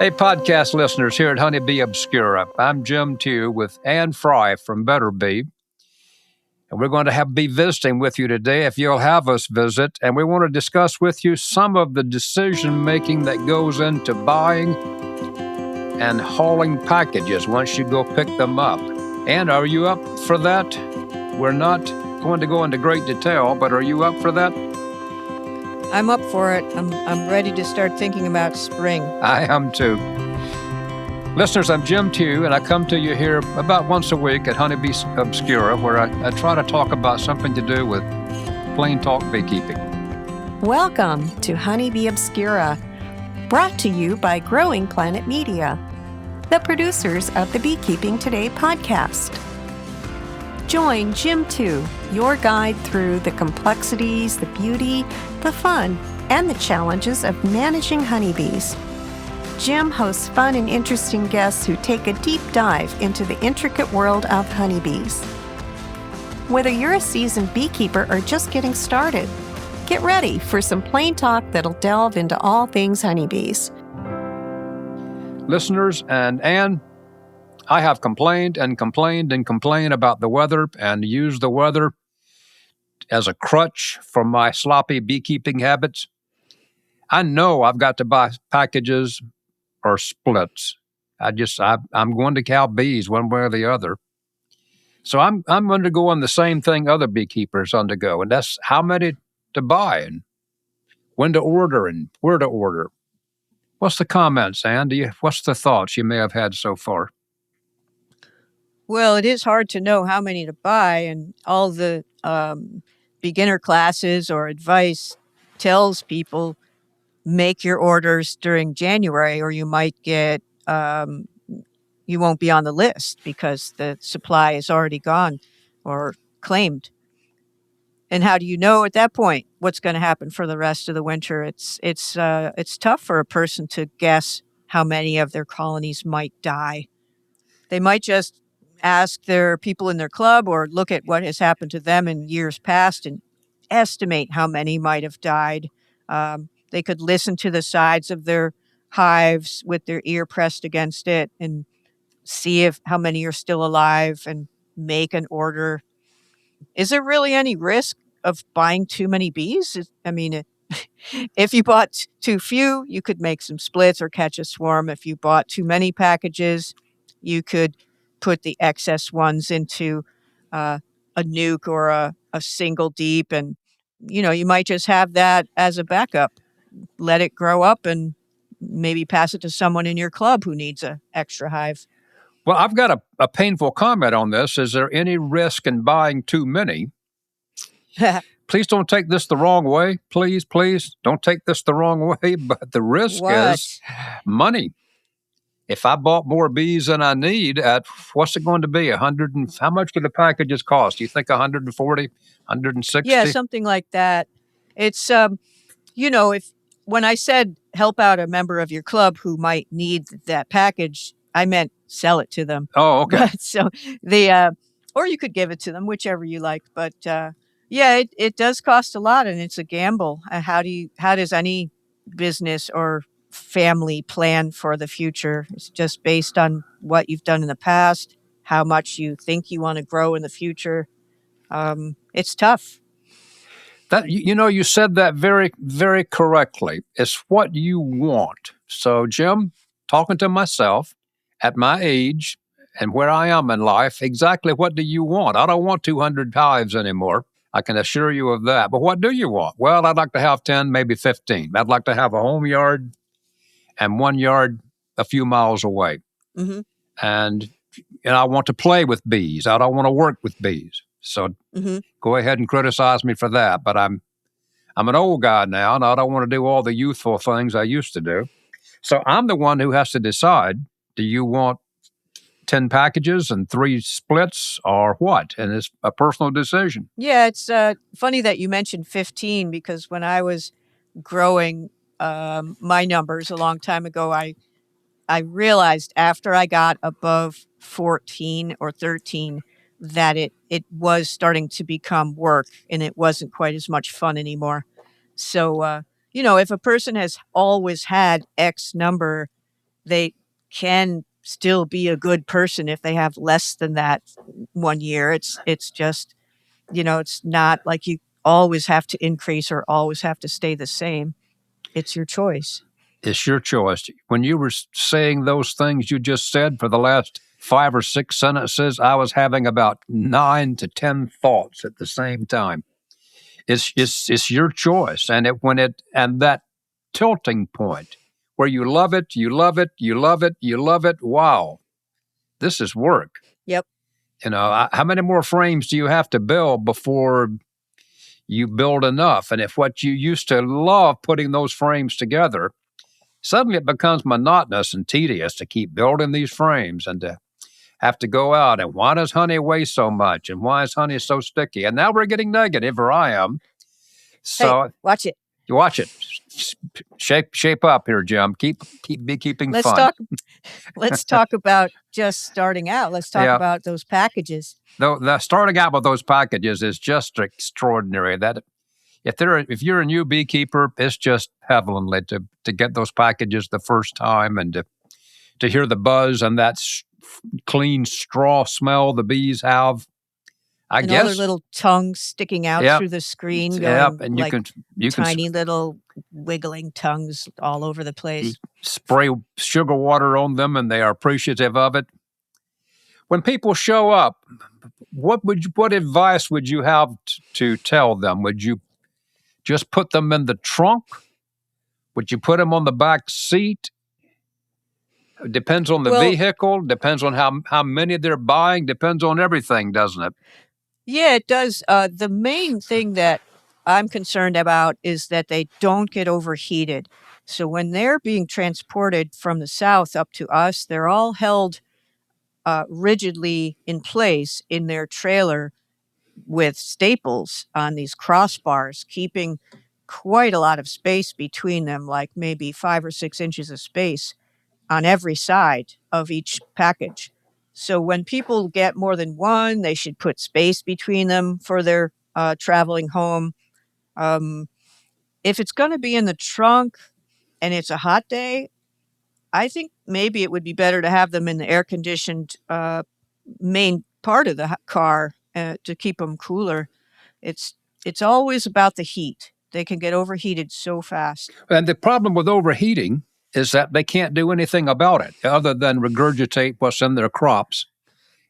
Hey, podcast listeners here at Honey Bee Obscura. I'm Jim Tew with Anne Frey from Better Bee. And we're going to be visiting with you today if you'll have us visit. And we want to discuss with you some of the decision-making that goes into buying and hauling packages once you go pick them up. And are you up for that? We're not going to go into great detail, but are you up for that? I'm up for it. I'm ready to start thinking about spring. I am too. Listeners, I'm Jim Tew, and I come to you here about once a week at Honey Bee Obscura, where I try to talk about something to do with plain talk beekeeping. Welcome to Honey Bee Obscura, brought to you by Growing Planet Media, the producers of the Beekeeping Today podcast. Join Jim Tew, your guide through the complexities, the beauty, the fun, and the challenges of managing honeybees. Jim hosts fun and interesting guests who take a deep dive into the intricate world of honeybees. Whether you're a seasoned beekeeper or just getting started, get ready for some plain talk that'll delve into all things honeybees. Listeners, and Anne, I have complained about the weather and used the weather as a crutch for my sloppy beekeeping habits. I know I've got to buy packages or splits. I'm going to cow bees one way or the other. So I'm undergoing the same thing other beekeepers undergo, and that's how many to buy and when to order and where to order. What's the comments, Anne? What's the thoughts you may have had so far? Well, it is hard to know how many to buy, and all the beginner classes or advice tells people make your orders during January, or you might get you won't be on the list because the supply is already gone or claimed. And how do you know at that point what's going to happen for the rest of the winter? It's tough for a person to guess how many of their colonies might die. They might just ask their people in their club or look at what has happened to them in years past and estimate how many might have died. They could listen to the sides of their hives with their ear pressed against it and see how many are still alive and make an order. Is there really any risk of buying too many bees? If you bought too few, you could make some splits or catch a swarm. If you bought too many packages, you could put the excess ones into a nuke or a single deep. And, you might just have that as a backup. Let it grow up and maybe pass it to someone in your club who needs an extra hive. Well, I've got a painful comment on this. Is there any risk in buying too many? Please don't take this the wrong way. Please don't take this the wrong way. But the risk is money. If I bought more bees than I need, what's it going to be? 100 and how much do the packages cost? Do you think 140, 160? Yeah, something like that. It's if when I said help out a member of your club who might need that package, I meant sell it to them. Oh, okay. But, so or you could give it to them, whichever you like. But it does cost a lot, and it's a gamble. How does any business or family plan for the future? It's just based on what you've done in the past, how much you think you want to grow in the future. It's tough. That you said that very, very correctly. It's what you want. So, Jim, talking to myself at my age and where I am in life, exactly what do you want? I don't want 200 hives anymore. I can assure you of that. But what do you want? Well, I'd like to have 10, maybe 15. I'd like to have a home yard and one yard a few miles away. Mm-hmm. And I want to play with bees. I don't want to work with bees. So Go ahead and criticize me for that. But I'm an old guy now, and I don't want to do all the youthful things I used to do. So I'm the one who has to decide, do you want 10 packages and 3 splits or what? And it's a personal decision. Yeah, it's funny that you mentioned 15 because when I was growing my numbers a long time ago, I realized after I got above 14 or 13 that it was starting to become work and it wasn't quite as much fun anymore. So, if a person has always had X number they can still be a good person if they have less than that 1 year. It's just, it's not like you always have to increase or always have to stay the same. It's your choice. It's your choice. When you were saying those things you just said for the last 5 or 6 sentences, I was having about 9 to 10 thoughts at the same time. It's your choice, and and that tilting point where you love it, you love it, you love it, you love it. Wow, this is work. Yep. How many more frames do you have to build before you build enough? And if what you used to love putting those frames together, suddenly it becomes monotonous and tedious to keep building these frames and to have to go out. And why does honey weigh so much? And why is honey so sticky? And now we're getting negative, or I am. So hey, watch it. You watch it. Shape up here, Jim. Keep beekeeping fun. Let's talk about just starting out. Let's talk about those packages. The starting out with those packages is just extraordinary. That if you're a new beekeeper, it's just heavenly to get those packages the first time and to hear the buzz and that clean straw smell the bees have. I guess all their little tongues sticking out through the screen, going and you tiny little wiggling tongues all over the place. Spray sugar water on them, and they are appreciative of it. When people show up, what advice would you have to tell them? Would you just put them in the trunk? Would you put them on the back seat? It depends on the vehicle. Depends on how many they're buying. Depends on everything, doesn't it? Yeah, it does. The main thing that I'm concerned about is that they don't get overheated. So when they're being transported from the south up to us, they're all held rigidly in place in their trailer with staples on these crossbars, keeping quite a lot of space between them, like maybe 5 or 6 inches of space on every side of each package. So when people get more than one, they should put space between them for their traveling home. If it's going to be in the trunk and it's a hot day, I think maybe it would be better to have them in the air-conditioned main part of the car to keep them cooler. It's always about the heat. They can get overheated so fast. And the problem with overheating is that they can't do anything about it other than regurgitate what's in their crops.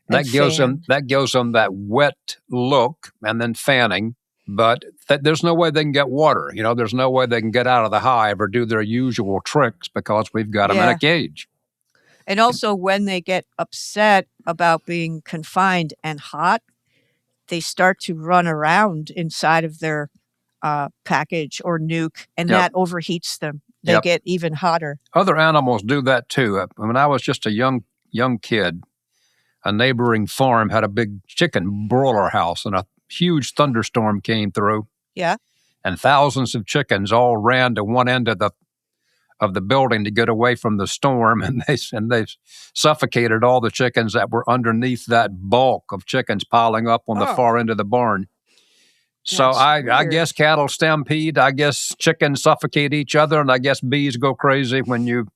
That gives them that wet look and then fanning, but there's no way they can get water. There's no way they can get out of the hive or do their usual tricks because we've got them in a cage. And also when they get upset about being confined and hot, they start to run around inside of their package or nuke, and that overheats them. They get even hotter. Other animals do that too. When I was just a young kid, a neighboring farm had a big chicken broiler house, and a huge thunderstorm came through. Yeah. And thousands of chickens all ran to one end of the building to get away from the storm, and they suffocated all the chickens that were underneath that bulk of chickens piling up on the far end of the barn. So I guess cattle stampede. I guess chickens suffocate each other, and I guess bees go crazy when you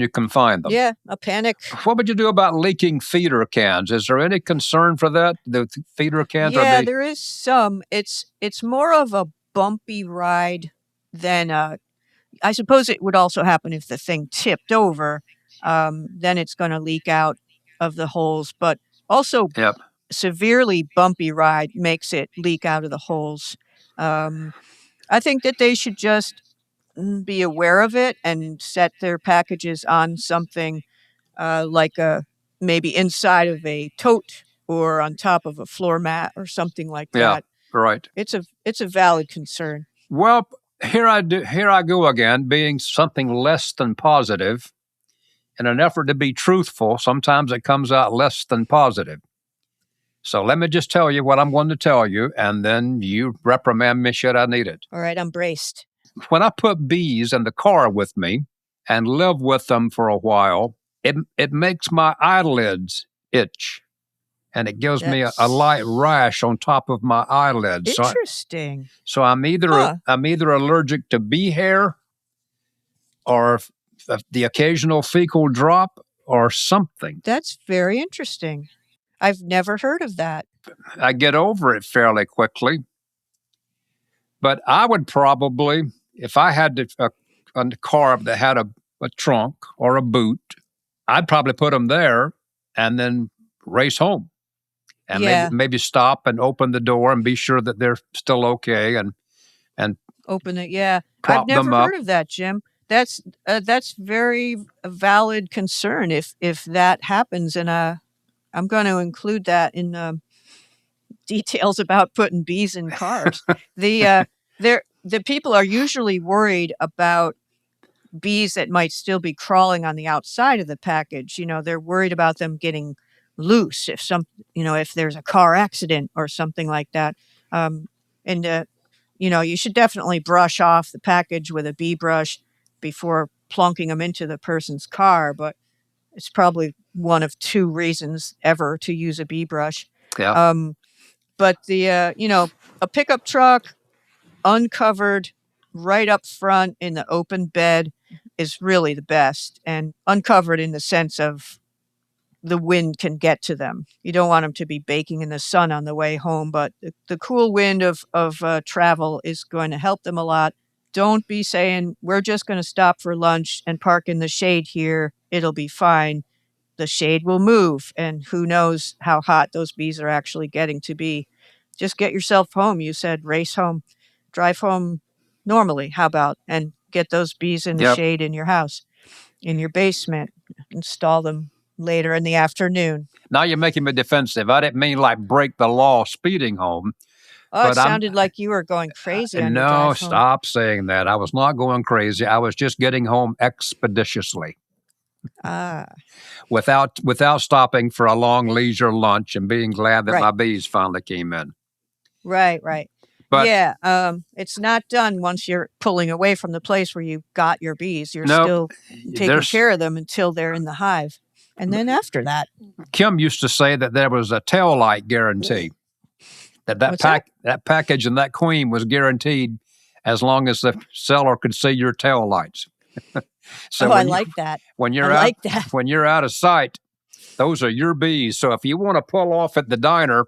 confine them. Yeah, a panic. What would you do about leaking feeder cans? Is there any concern for that? The feeder cans? Yeah, there is some. It's more of a bumpy ride than I suppose it would also happen if the thing tipped over. Then it's going to leak out of the holes, but also. Yep. Severely bumpy ride makes it leak out of the holes. I think that they should just be aware of it and set their packages on something like maybe inside of a tote or on top of a floor mat or something like that. Yeah, right. It's a valid concern. Well, here I go again, being something less than positive. In an effort to be truthful, sometimes it comes out less than positive. So let me just tell you what I'm going to tell you, and then you reprimand me should I need it. All right, I'm braced. When I put bees in the car with me and live with them for a while, it makes my eyelids itch, and it gives me a light rash on top of my eyelids. Interesting. So I'm either allergic to bee hair or the occasional fecal drop or something. That's very interesting. I've never heard of that. I get over it fairly quickly. But I would probably, if I had a car that had a trunk or a boot, I'd probably put them there and then race home. And Yeah. maybe stop and open the door and be sure that they're still okay and Open it. Yeah. prop I've never them up. heard of that, Jim. That's very valid concern if that happens, and I'm going to include that in details about putting bees in cars. The people are usually worried about bees that might still be crawling on the outside of the package. They're worried about them getting loose if there's a car accident or something like that. And you should definitely brush off the package with a bee brush before plunking them into the person's car. But it's probably one of two reasons ever to use a bee brush. Yeah. But a pickup truck uncovered right up front in the open bed is really the best, and uncovered in the sense of the wind can get to them. You don't want them to be baking in the sun on the way home, but the cool wind of travel is going to help them a lot. Don't be saying, we're just going to stop for lunch and park in the shade here. It'll be fine. The shade will move, and who knows how hot those bees are actually getting to be. Just get yourself home. You said race home, drive home normally. How about, and get those bees in the Yep. shade in your house, in your basement, install them later in the afternoon. Now you're making me defensive. I didn't mean like break the law speeding home. Oh, But it sounded like you were going crazy on your No, drive home. stop saying that. I was not going crazy. I was just getting home expeditiously. Without stopping for a long leisure lunch and being glad that Right. my bees finally came in. Right. But yeah, it's not done once you're pulling away from the place where you got your bees. You're Nope. still taking There's- care of them until they're in the hive. And then after that, Kim used to say that there was a tail light guarantee. What's that? That package and that queen was guaranteed as long as the seller could see your tail lights. So I like that. when you're I out, like that. when you're out of sight, those are your bees. So if you want to pull off at the diner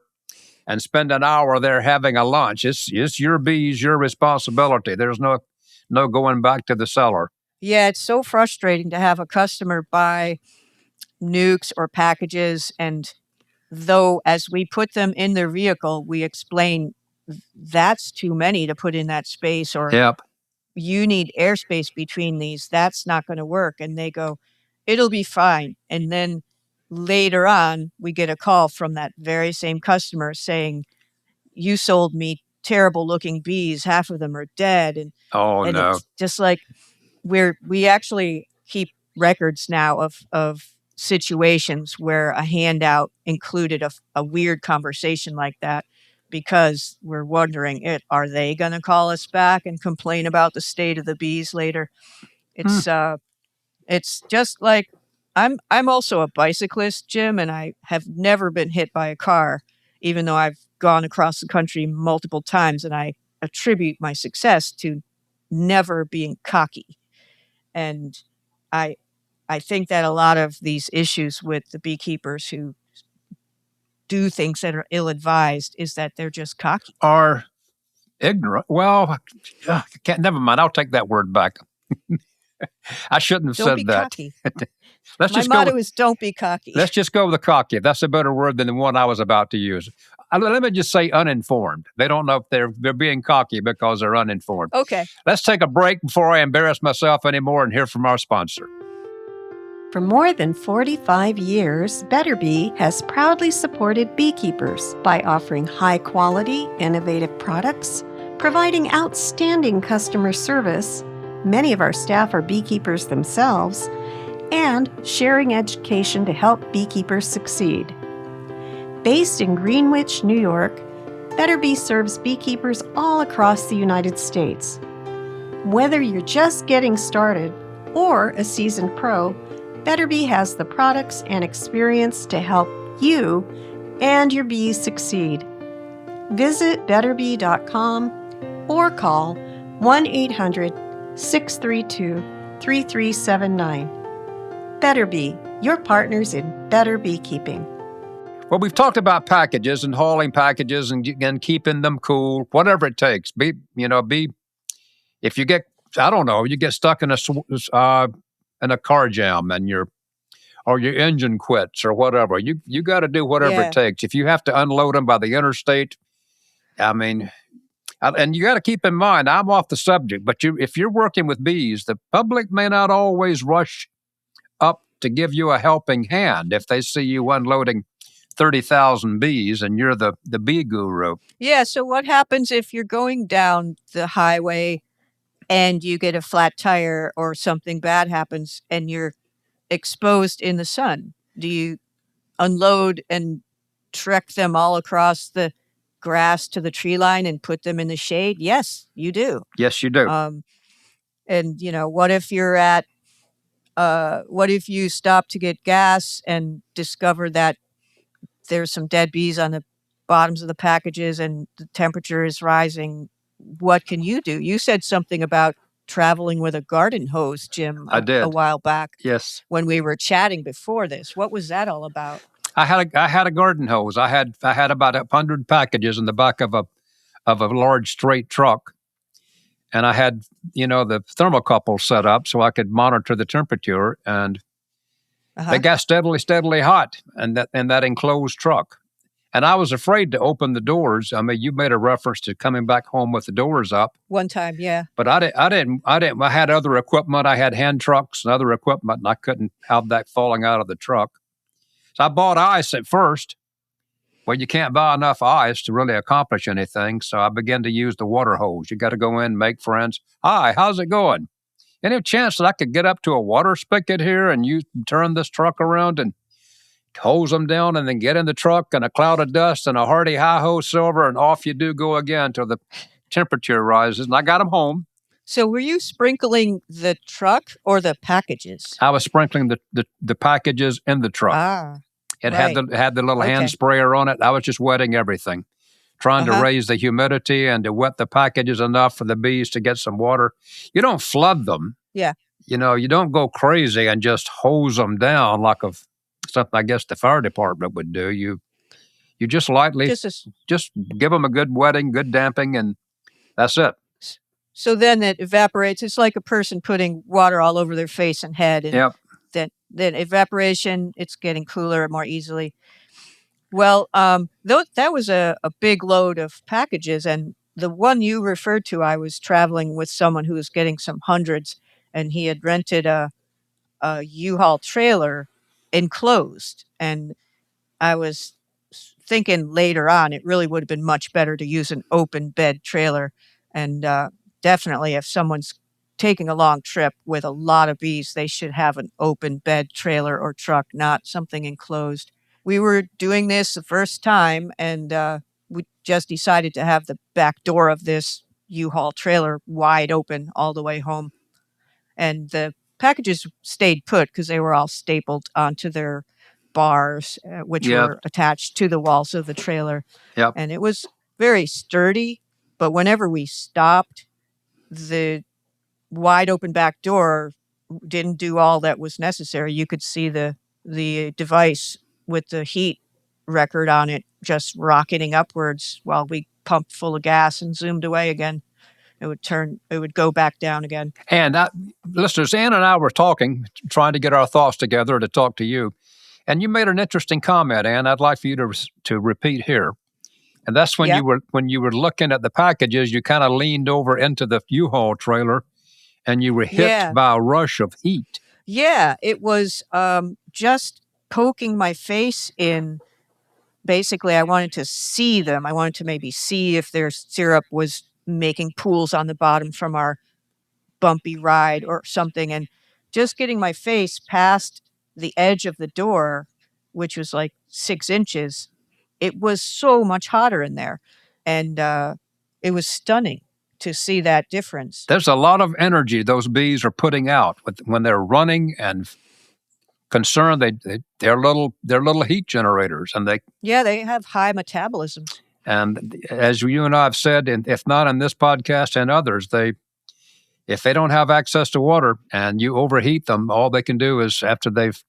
and spend an hour there having a lunch, it's your bees, your responsibility. There's no going back to the cellar. Yeah, it's so frustrating to have a customer buy nukes or packages, and though as we put them in their vehicle, we explain that's too many to put in that space, or Yep. you need airspace between these. That's not going to work. And they go, it'll be fine. And then later on, we get a call from that very same customer saying, you sold me terrible looking bees. Half of them are dead. And No. it's just like we actually keep records now of situations where a handout included a weird conversation like that, because we're wondering, are they going to call us back and complain about the state of the bees later? It's just like, I'm also a bicyclist, Jim, and I have never been hit by a car, even though I've gone across the country multiple times, and I attribute my success to never being cocky. And I think that a lot of these issues with the beekeepers who do things that are ill-advised is that they're just cocky. Are ignorant. Well, never mind. I'll take that word back. I shouldn't have Don't said be that. cocky. Let's My just motto go. is don't be cocky. Let's just go with the cocky. That's a better word than the one I was about to use. Let me just say uninformed. They don't know if they're being cocky because they're uninformed. Okay. Let's take a break before I embarrass myself anymore and hear from our sponsor. For more than 45 years, Better Bee has proudly supported beekeepers by offering high-quality, innovative products, providing outstanding customer service, many of our staff are beekeepers themselves, and sharing education to help beekeepers succeed. Based in Greenwich, New York, Better Bee serves beekeepers all across the United States. Whether you're just getting started or a seasoned pro, Better Bee has the products and experience to help you and your bees succeed. Visit betterbee.com or call 1-800-632 3379. Better Bee, your partners in better beekeeping. Well, we've talked about packages and hauling packages and keeping them cool, whatever it takes. If you get, I don't know, you get stuck in a car jam and your engine quits or whatever. You got to do whatever it Yeah. takes. If you have to unload them by the interstate, I mean, and you got to keep in mind, I'm off the subject, but if you're working with bees, the public may not always rush up to give you a helping hand if they see you unloading 30,000 bees and you're the bee guru. Yeah. So what happens if you're going down the highway and you get a flat tire or something bad happens and you're exposed in the sun? Do you unload and trek them all across the grass to the tree line and put them in the shade? Yes, you do. Yes, you do. And what if you're at what if you stop to get gas and discover that there's some dead bees on the bottoms of the packages and the temperature is rising? What can you do? You said something about traveling with a garden hose, Jim, I did. a while back. Yes. When we were chatting before this. What was that all about? I had a garden hose. I had about 100 packages in the back of a large straight truck, and I had the thermocouple set up so I could monitor the temperature, and they got steadily hot in that enclosed truck. And I was afraid to open the doors. I mean, you made a reference to coming back home with the doors up. One time, yeah. But I didn't. I had other equipment. I had hand trucks and other equipment, and I couldn't have that falling out of the truck. So I bought ice at first. Well, you can't buy enough ice to really accomplish anything. So I began to use the water hose. You got to go in, make friends. Hi, how's it going? Any chance that I could get up to a water spigot here and turn this truck around and hose them down and then get in the truck and a cloud of dust and a hearty hi-ho silver and off you do go again till the temperature rises. And I got them home. So were you sprinkling the truck or the packages? I was sprinkling the packages in the truck. It right. had the little hand sprayer on it. I was just wetting everything, trying to raise the humidity and to wet the packages enough for the bees to get some water. You don't flood them. Yeah. You don't go crazy and just hose them down like something I guess the fire department would do. You just lightly just give them a good wetting, good damping, and that's it. So then it evaporates. It's like a person putting water all over their face and head. And then evaporation, it's getting cooler more easily. Well, that was a big load of packages. And the one you referred to, I was traveling with someone who was getting some hundreds, and he had rented a U-Haul trailer enclosed. And I was thinking later on, it really would have been much better to use an open bed trailer. And definitely if someone's taking a long trip with a lot of bees, they should have an open bed trailer or truck, not something enclosed. We were doing this the first time, and we just decided to have the back door of this U-Haul trailer wide open all the way home. And the packages stayed put because they were all stapled onto their bars, which were attached to the walls of the trailer. Yep. And it was very sturdy, but whenever we stopped, the wide open back door didn't do all that was necessary. You could see the device with the heat record on it just rocketing upwards while we pumped full of gas and zoomed away again. It would go back down again. And listeners, Anne and I were talking, trying to get our thoughts together to talk to you. And you made an interesting comment, Anne, I'd like for you to repeat here. And that's when you were looking at the packages, you kind of leaned over into the U-Haul trailer and you were hit by a rush of heat. Yeah, it was just poking my face in. Basically, I wanted to see them. I wanted to maybe see if their syrup was making pools on the bottom from our bumpy ride or something. And just getting my face past the edge of the door, which was like 6 inches, it was so much hotter in there. And it was stunning to see that difference. There's a lot of energy those bees are putting out when they're running and concerned. They're little heat generators, and they have high metabolisms. And as you and I have said, and if not in this podcast and others, if they don't have access to water and you overheat them, all they can do is, after they've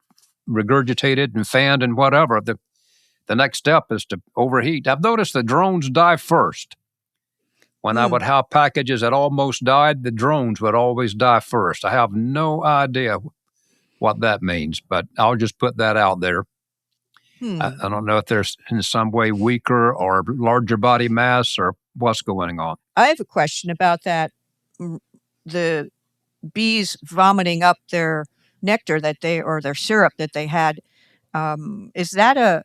regurgitated and fanned and whatever, the next step is to overheat. I've noticed the drones die first. When I would have packages that almost died, the drones would always die first. I have no idea what that means, but I'll just put that out there. I don't know if there's in some way weaker or larger body mass or what's going on. I have a question about that. The bees vomiting up their nectar or their syrup that they had. Is that a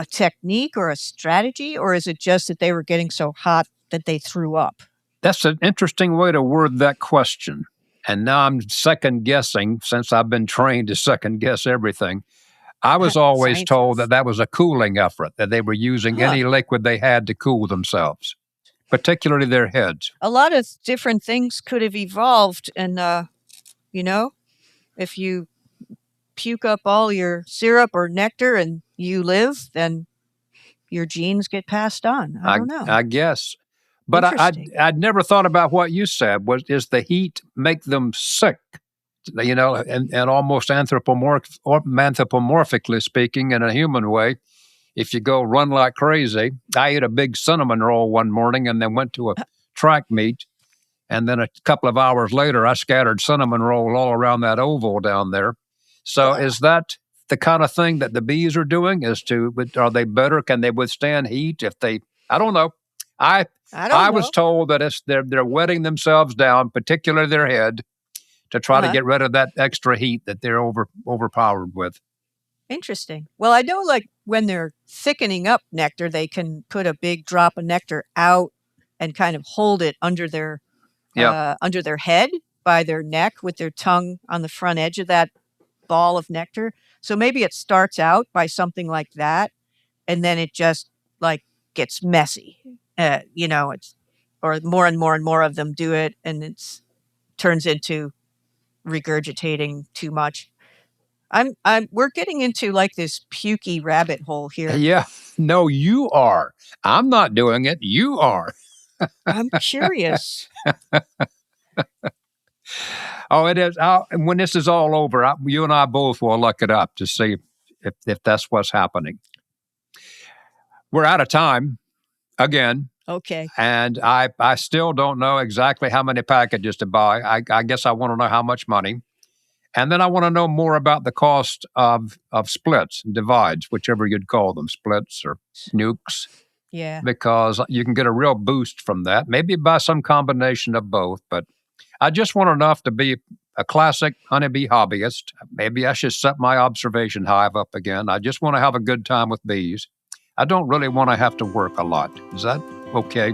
technique or a strategy, or is it just that they were getting so hot that they threw up? That's an interesting way to word that question. And now I'm second guessing, since I've been trained to second guess everything. I was always told that was a cooling effort, that they were using any liquid they had to cool themselves, particularly their heads. A lot of different things could have evolved. And, if you puke up all your syrup or nectar and you live, then your genes get passed on. I don't know. I guess. But I'd never thought about what you said. Is the heat make them sick? And almost anthropomorphically speaking, in a human way, if you go run like crazy. I ate a big cinnamon roll one morning and then went to a track meet. And then a couple of hours later, I scattered cinnamon roll all around that oval down there. So is that the kind of thing that the bees are doing? Are they better? Can they withstand heat if they, I don't know. I was told that they're wetting themselves down, particularly their head, to try to get rid of that extra heat that they're overpowered with. Interesting. Well, I know, like, when they're thickening up nectar, they can put a big drop of nectar out and kind of hold it under their head by their neck with their tongue on the front edge of that ball of nectar. So maybe it starts out by something like that, and then it just gets messy. Or more and more and more of them do it, and it turns into regurgitating too much. We're getting into this pukey rabbit hole here. Yeah. No, you are. I'm not doing it. You are. I'm curious. Oh, it is. When this is all over, you and I both will look it up to see if that's what's happening. We're out of time again. Okay. And I still don't know exactly how many packages to buy. I guess I want to know how much money. And then I want to know more about the cost of splits and divides, whichever you'd call them, splits or nukes. Yeah. Because you can get a real boost from that, maybe by some combination of both. But I just want enough to be a classic honeybee hobbyist. Maybe I should set my observation hive up again. I just want to have a good time with bees. I don't really want to have to work a lot. Is that okay?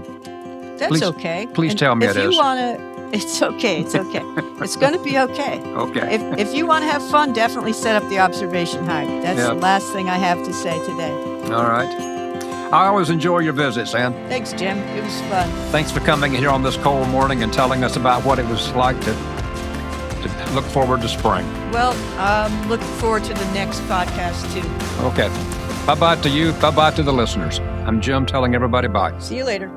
That's okay. Please tell me it is. If you want to, it's okay. It's okay. It's going to be okay. Okay. If you want to have fun, definitely set up the observation hive. That's the last thing I have to say today. All right. I always enjoy your visits, Anne. Thanks, Jim. It was fun. Thanks for coming here on this cold morning and telling us about what it was like to look forward to spring. Well, I'm looking forward to the next podcast, too. Okay. Bye-bye to you. Bye-bye to the listeners. I'm Jim telling everybody bye. See you later.